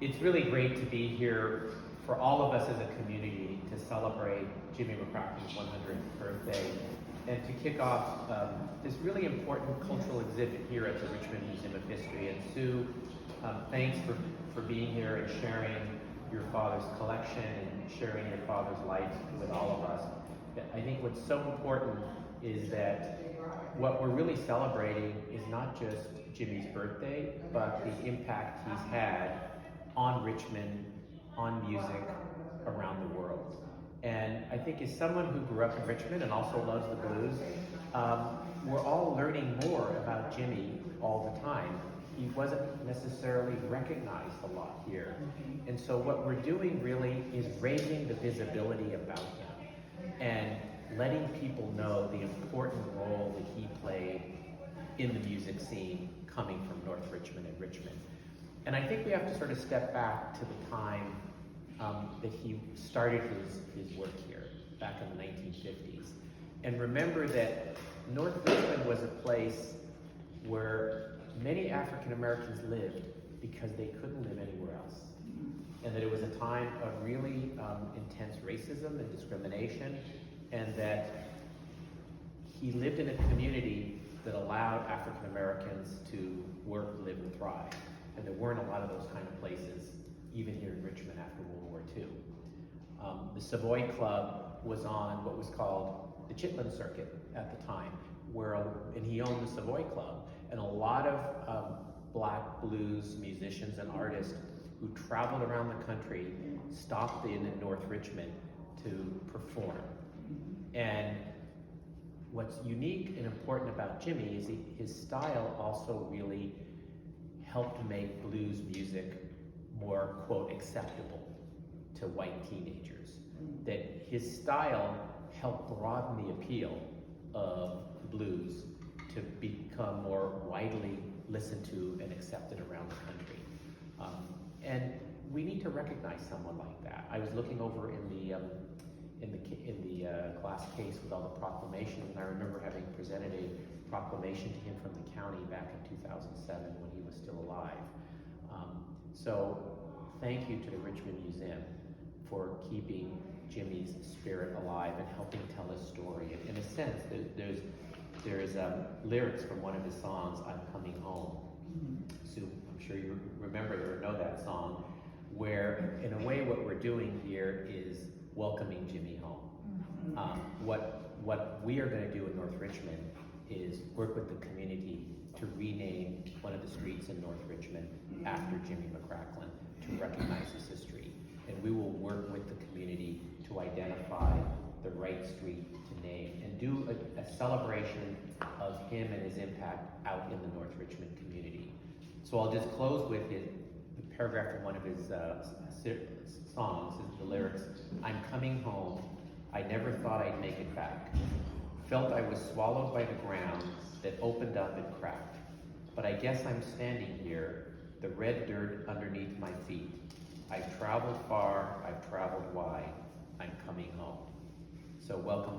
It's really great to be here for all of us as a community to celebrate Jimmy McCracklin's 100th birthday and to kick off this really important cultural exhibit here at the Richmond Museum of History. And Sue, thanks for being here and sharing your father's collection and sharing your father's life with all of us. I think what's so important is that what we're really celebrating is not just Jimmy's birthday, but the impact he's had on Richmond, on music around the world. And I think as someone who grew up in Richmond and also loves the blues, we're all learning more about Jimmy all the time. He wasn't necessarily recognized a lot here. And so what we're doing really is raising the visibility about him and letting people know the important role that he played in the music scene coming from North Richmond and Richmond. And I think we have to sort of step back to the time that he started his work here, back in the 1950s. And remember that North Richmond was a place where many African Americans lived because they couldn't live anywhere else. And that it was a time of really intense racism and discrimination, and that he lived in a community that allowed African Americans to work, live, and thrive. And there weren't a lot of those kind of places, even here in Richmond after World War II. The Savoy Club was on what was called the Chitlin Circuit at the time, and he owned the Savoy Club. And a lot of black blues musicians and artists who traveled around the country stopped in North Richmond to perform. And what's unique and important about Jimmy is his style also really helped make blues music more, quote, acceptable to white teenagers. That his style helped broaden the appeal of blues to become more widely listened to and accepted around the country. And we need to recognize someone like that. I was looking over in the glass case with all the proclamations, and I remember having presented a proclamation to him from the county back in 2007 when he was still alive. So thank you to the Richmond Museum for keeping Jimmy's spirit alive and helping tell his story. In a sense, there's lyrics from one of his songs, "I'm Coming Home." So I'm sure you remember or know that song, where in a way what we're doing here is welcoming Jimmy home. What we are going to do in North Richmond is work with the community to rename one of the streets in North Richmond after Jimmy McCracklin to recognize his history. And we will work with the community to identify the right street to name and do a celebration of him and his impact out in the North Richmond community. So I'll just close with the paragraph from one of his songs, the lyrics, "I'm coming home, I never thought I'd make it back. Felt I was swallowed by the ground that opened up and cracked. But I guess I'm standing here, the red dirt underneath my feet. I've traveled far, I've traveled wide, I'm coming home." So welcome